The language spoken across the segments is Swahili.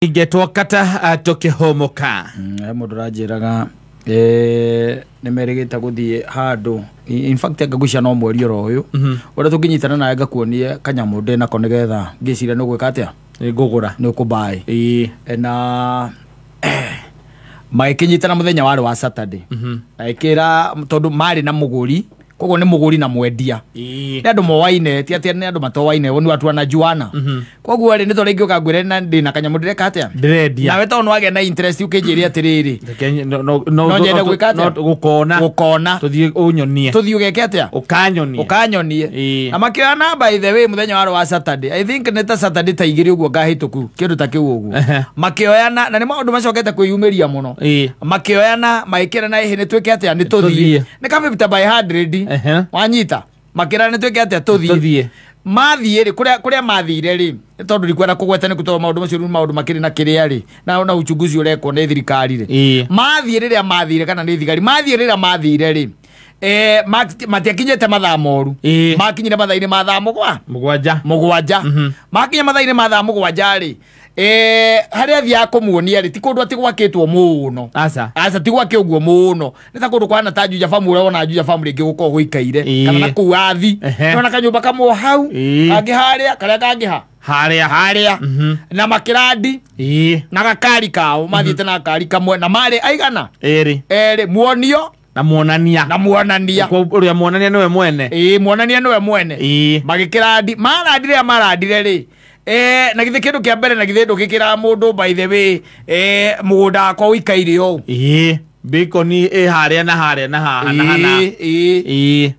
Ingetwa kata tokihomoka mundu ranjiraga nimerigita guthie handu in fact ngagucia no mweri oro uyu ura tukinyitana nawe ngakuonie kanyamu ndi nako nigetha ngicira no gwika atia ngugura ni ukubai na maikinyitana muthenya wari wa Saturday aikira tondu mari na muguri kogo ni muguri na mwendia ni andu mowaine ti atia ni andu matowaine woni watu anajuana kogo ari ni torengi ukagwire na ndi na kanyamu ndireka atia ndirendia nawe tono wage na interest ukinjiria atiriri no nyenda gwika atia gukona tuthie unyonie tuthie ugeke atia ukanyonie na makioana by the way muthenya wari wa Saturday I think neta Saturday ta igiri uguo ngahituku kindu ta kiu uguo makioana na ni maundu macokete kwiyumiria muno makioana maikira na ihe ni tweke atia ni tuthie ni kama bita by 100 wanyita makira ni tweke atia tuthie mathie ri kuria mathire ri tondu rikwenda kugweta ni kutoa maundu macio maundu makiri na kiria ri na uchunguzi urekwo ni thirikari ri mathie riria mathire kana ni thigari mathie riria mathire ri matiakinyete mathaa moru makinyire mathaa-ini mathaa mugwanja makinya mathaa-ini mathaa mugwanja ri haria thia kumuonia ri ti kundu ati gwakitwo muno asa ti gwake uguo muno ni ta kundu kwana ta Juja family ona Juja family ngi guko guikaire kana na kuathi ona kanyumba kamwe hau kangi haria karia kangi haria na makirandi na gakari kao mathiete na gakari kamwe na mari aigana eri muonio na muonania uria muonania niwe mwene muonania niwe mwene magikirandi marandire ri na githe kindu kia mbere na githe ndukikira mundu by the way mugunda akwa uikaire o bikoni haria na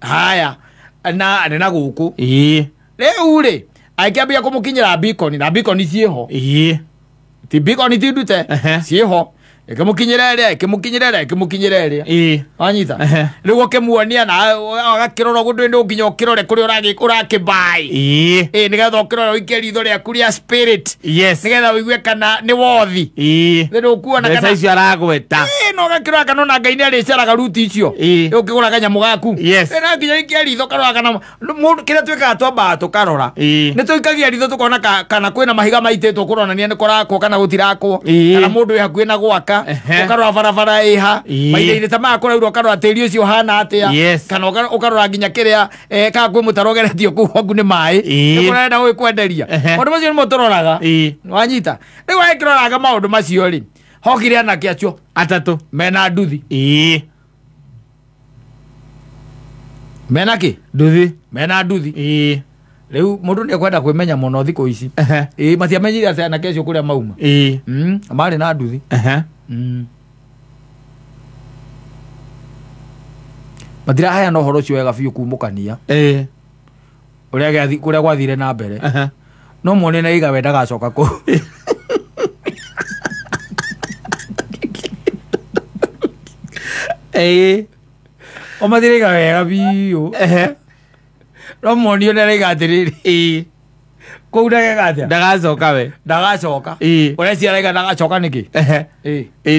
haya na guku riu ri aikiambia kumukinyira bikoni na bikoni cieho ti bikoni ti ndute cieho ikimukinyira wanyita rigo kemuonia na agakirora gundu ndi ukinya ukirore kuri urakibai nigetha ukirora uike ritho riaku ria spirit nigetha wigue kana ni wothi ndi ukuona kana icio aragweta no gakirora kana na Ngai ni aricaraga ruti icio ukigura kanyamu gaku na nginya uike ritho karora kana mundu kira twikaga twamba tukarora ni tuikagia ritho tukona kana kwina mahiga maitetwo kuronania ni kurakwo kana gutirakwo kana mundu wi hakuhi na gwaka ukarora barabara iha maide-ini ta makuraurwo ukarora tiri ucio hana atia kana ukarora nginya kiria ka kwi mutarogeretio ku wangu ni mai nikurenda gwikwenderia maundu macio ni mutororaga wanyita riu aikiroraga maundu macio ri hokire anake acio atatu mena nduthi mena nduthi riu mundu ni kwenda kwimenya muno thiku ici matiamenyire ati anake acio kuria mauma mari na nduthi matira haya no horo cio wega biu kumukania kuria gwathire na mbere no muone na iga wenda gacoka ku o matira iga wega biu no muone na iga atiriri ndagacoka ureci araiga ndagacoka niki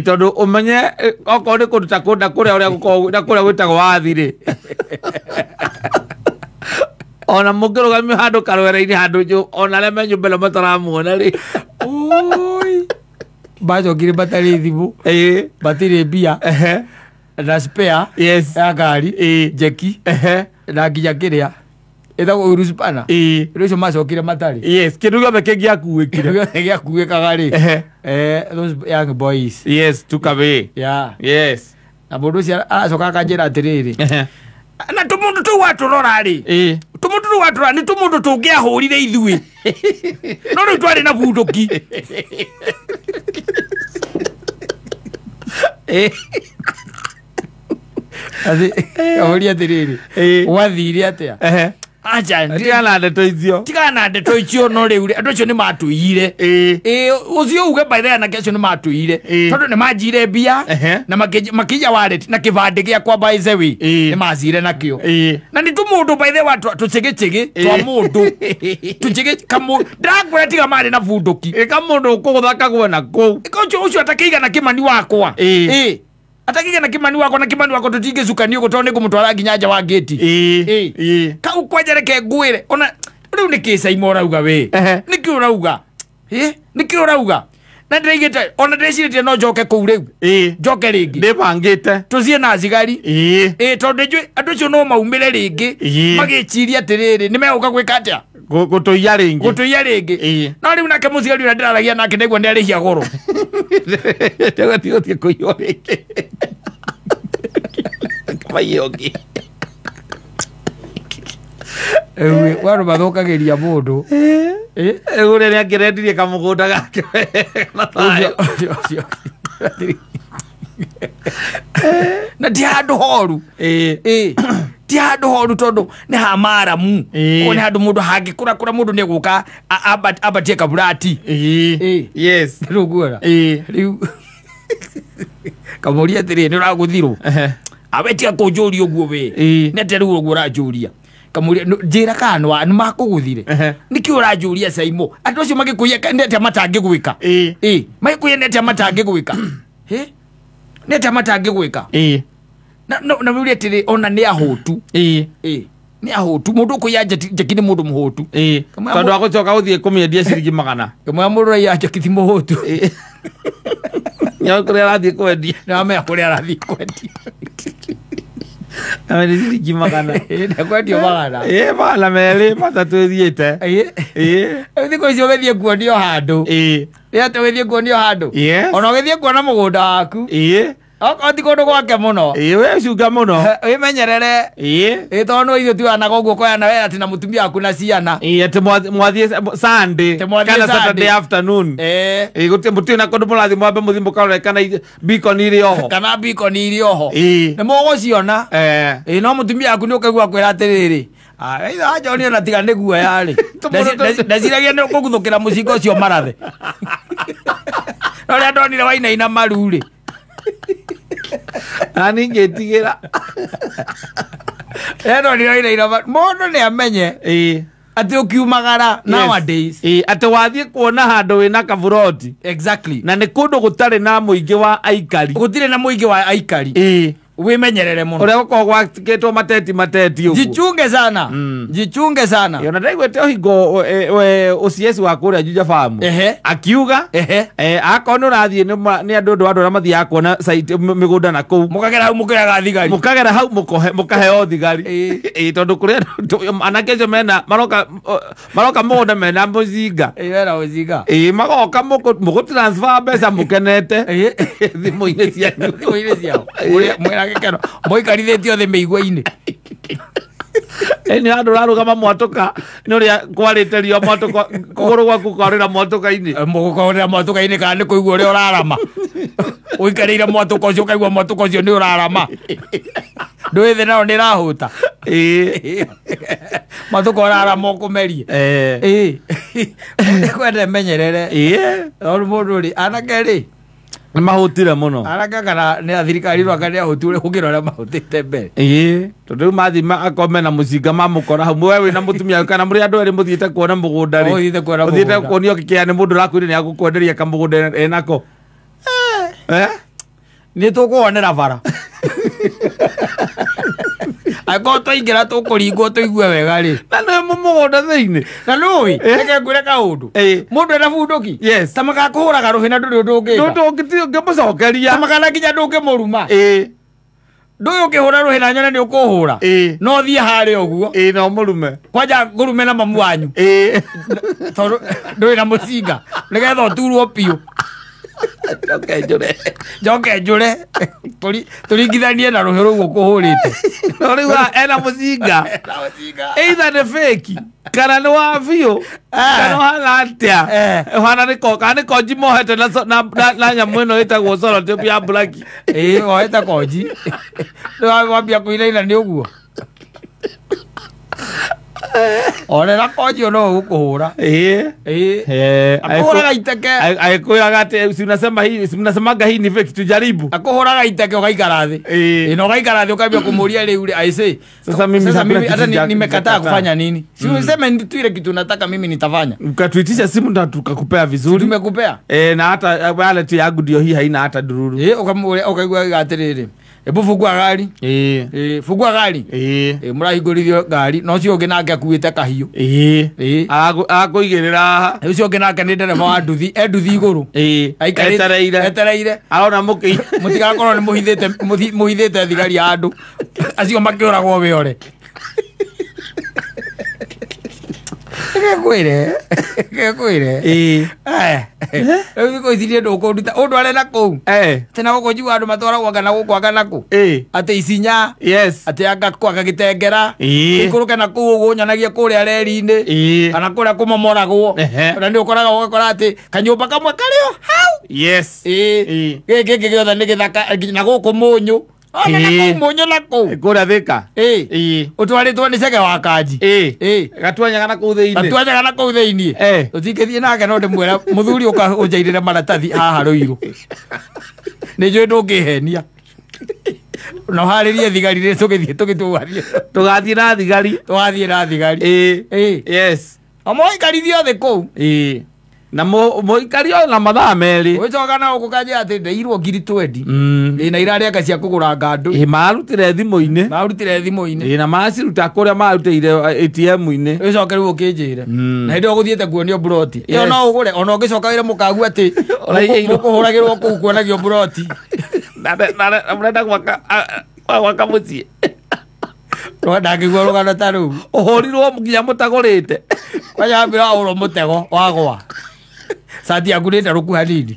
tondu umenye okorwo ni kundu ta kunda kuria gwitagwo wathiri ona mukirugamio handu karwera-ini handu ona aria me nyumba ino mataramuona ri bacokire batari thimu batiri mbia na spare ya ngari jeki na nginya kiria etagwo uruspana ricio macokire matari kindu giothe kingiakuikaga ri those young boys took away na mundu ucio aracoka akanjira atiriri na tumundu tu waturora ri tumundu tu waturora ni tumundu tungiahurire ithui no riu twari na bunduki athi atiriri wathire atia acha tigana ndeto icio no riu andu acio ni matuire ucio uge by the anake acio ni matuire tondu ni manjire mbia na makija wallet na kibande giakwa by the way ni mazire nakio na ni tumundu by the way tucigicigi twa mundu tucigi kamu ndagwira tiga mari na bunduki kamundu kuguthaka gwena ku ucio atakiga na kimani wakwa atakiga na kimani wako tutingicukanio gutonde kumutwara nginya nja wa gate kau kwenjereke ngwire ona riu ni kisa imorauga we niki urauga na ndirigite ona ndicirite no njoke kuu riu njoke ringi ndibangite tucie na cigari tondu njui andu cio no maumire ringi magiciria atiriri nimeguka gwika atia gutuia ringi no riu nake mucigari uria ndiraragia nake niguo ndirihia goro ndegatigotie kuiyo ringi mayogi waro bathokagiria mundu uria ni angirendirie kamugunda gake na ti handu horu ti handu horu tondu ni hamaramu ko ni handu mundu hangikura mundu ni guka abatie kaburati yes ruguora riu kamuria tiri ni raguthirwo abetia kunjuria uguo we nete riu uguo rajuria kamuria njira kana ni makuguthire niki urajuria saimo andu acio magikuya nete matangi gwika magikuya nete matangi gwika nete matangi gwika na muria tiri ona ni ahotu ni ahotu mundu kuya jakini mundu muhotu tondu agucoka guthie kumiendia ciringi 100 kamwe mundu ya jakiti muhotu nyakure arathie kwendia na me akure arathie kwendia Ameni ciringi 100 na kwendio 100 bala meri matatu ethiete thiko icio gethie kuonio handu ate gethie kuonio handu ona gethie kuona mugunda waku Oti kondo gwake muno. We cunga muno. Wimenyerere. Tondu ithu tiwanaga uguo koyana we ati na mutumia aku na ciana. Ati mwathie Sunday kana Saturday afternoon. Guti mutu na kondo murathi mwambe muthimbo karore kana beacon iri oho. Kana beacon iri oho. Ni muguciona. No mutumia aku ni ukagua kwira atiriri. Either aja ni na tiga niguo yari. Ndaciragia ni kuguthukira mucinga ucio marathe. Ria ndonire wainaina maruri. Ani ngetigira eno ni mundu ni amenye ati ukiumagara nowadays ati wathie kuona handu wina kaburoti exactly na ni kundu gutari na muingi wa aikari gutire na muingi wa aikari wimenyerere muno uria guko gwakitwo mateti uguo jichunge sana yona ndaigwete ohingo we uciesi wa kuria Juja farm akiuga akona urathie ni andu aria mathia kuona site migunda na kuu mukagera hau mukaheo thigari tondu kuria anakejo mena maroka mugunda mena muzinga magoka mugu transfer mbeca mukenete thimu-ini ciao keno moikarithetio the meigua-ini ni andu rarugama mwatuka ni uria kwarite rio mwatuka kuguru gwaku kwarira mwatuka-ini mugukwarira mwatuka-ini kana ni kuigua uria urarama uikarire mwatuka ucio ukaigua mwatuka ucio ni urarama ndwithe nao ni rahuta mwatuka urarama ukumerie kwende menyerere mundu ri anake ri ni mahutire muno araka kana ni athirikari rwaka ni ahutire gukira ria mahutite mbere tondu mathima akome na mucinga mamukora hau we wina mutumia kana muri andu eri muthiite kuona mugunda ri uthiite kuonio kikia ni mundu rakwire ni agukwenderia kamugunda enako ni tukuonera bara ako toingira tukuringwo tuigue wega ri na no mugunda thiini na nui reke ngwire kaundu mundu ena bunduki ta magakuhuraga ruhi na nduri ndungika ngimucokeria ta magana kinya ndungimuruma nduyu ukihura ruhi na nyone ni ukuhura no thie haria uguo no murume kwanja ngurume na mamu wanyu tondu nduri na mucinga nigetha uturwo piu njoke njure turingithanie na ruhi ruguo kuhurite no riu ena mucinga either ni fake kana ni wa biu kana hana atia hana ni koji mohete na nyamu ino itagwo sorotipi ya blaki ohete koji wambia kuinaina ni uguo orera koji no gukuhura akuhuraga iteke akwiraga ati sinasemaga hii ni fake tujaribu akuhuraga iteke ugaikara thi no ugaikara thi ukambia kumuria riu aise sasa mimi hata nimekataa kufanya nini si useme nituire kitu nataka mimi nitafanya ukatuitisha simu ndo tukakupea vizuri tumekupea na hata wallet yangu ndio hii haina hata dururu ukamuria ukaigua atiriri Ebu fungua gari. Fungua gari. Murahingurithio gari no cio ngi nake akuite kahiu. Akuigirira. Ucio ngi nake ni ndereba wa nduthi, nduthi iguru. Etereire. Arona muki. Mutigakorwo ni muhithite thigari ya andu. Acio makiuragwo wiore. Gekwire. Ko ithirie nduko nduta undu arena ku. Tena goko njiwa andu matwaragwo ngana gukwaga naku. Ate Isinya. Yes. Ate agakwaga Gitengera. Ikuruke na ku ugunyanagia kuria reri-ini. Kana kuria kumomoragwo. Na ni ukoraga ugakora ati kanyumba kamwe kario hau. Yes. Geke giothe ni githaka na guku munyu. Munyu nako. Kuria Thika. Utwaritwo ni Cege wa Kanji. Gatwanyaga na ku thiini. Gatwanyaga na ku thiini. Utikithie nake no ndimwira muthuri uka unjairire maratathi haha Ruiru. Ni njui ndungihenia. No haririe thigari ri tugitwarie. Tugathie na thigari. Tugathie na thigari. Yes. Amoikarithio thi ku. Na moikario na mathaa meri. Wicoka na ukukajia ati ndeirwo ngiri 20. Na irari aka cia kugura ngandu. Marutire thimu-ini. Marutire thimu-ini. Na maciruta kuria marutire ATM-ini. Wicoka riu ukinjire. Na hindi oguthiete kuonio buroti. Iyo no ugure ona ungicoka wire mukagu ati mukuhuragirwo ku kuonagio buroti. Na murenda gwaka mucie. Ndangigua rugano ta riu. Uhurirwo nginya mutagurite. Wanyambira uro mutego wagwa. Sati agurite ruku hanini.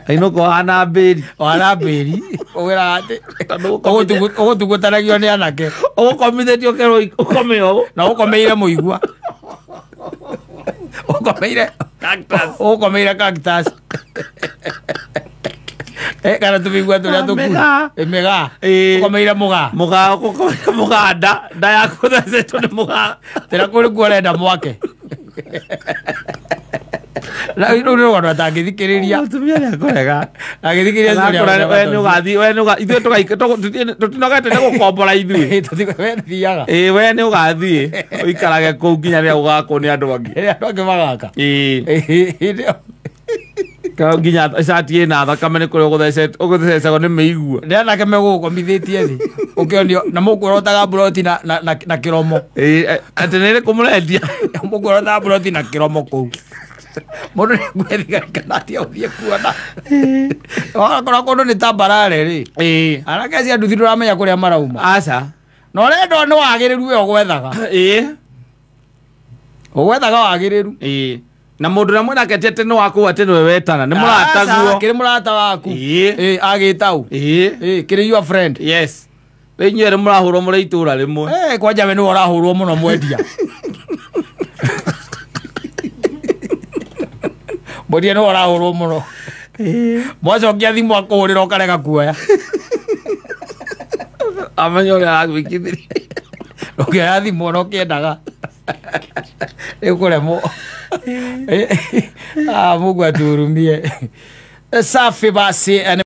Ainoko hana mbiri. Hana mbiri. Owera ati. Ogutugutanagio ni anake. Ogukomithetio kero ukomeo. Na ukomeire muigua. Ukomeire cactus. Ukomeire cactus. Kana tumigua turia tuku. Mega. Ukomeire muga. Muga nda yaku thecetwo ni muga. Tera kuri kuorenda mwake. Na ino ndo wana tangithikiriria. Tumia ni akorega. Agithikiriria story. We ni ithuĩ tutinogete nĩ gũkombora ithuĩ. We thiaga. We nĩ ũgathiĩ ũikarage kũu nginya rĩrĩa ũgakwo nĩ andũ angĩ. Andũ angĩ magaka. Nginya cati ĩna thakame nĩ kũrĩa ũgũthecagwo nĩ mĩigua. Nĩ anake megũgũkomithĩtie thĩ. Ũkĩonio na mũkuorotaga buroti na kĩromo. Atĩ nĩ ĩrĩkũ mũrendia? Mũkuorotaga buroti na kĩromo kũu. Mundu ni gwethigari kana atia uthie kuona. Wakora kundu ni tambarare ri. Anake cia nduthi nduramenya kuria marauma. Aca. No rendo ni wagiriru we ogwethaga. Ogwethaga wagiriru. Na mundu na mwena ketete no wako ate no wetana ni murataguo. Kiri murata waku. Agitau. Kiri your friend. Yes. We nyere murahurwo muri itura rimwe. Kwanja we ni urahurwo muno mwendia. Mwendia no urahurwo muno. Mwacokia thimu akuhurira ukarega kuoya. Amenyo ria agwikithiria. Ukioya thimu no kiendaga. Ekuremo. Mungu aturumie. Safi basi.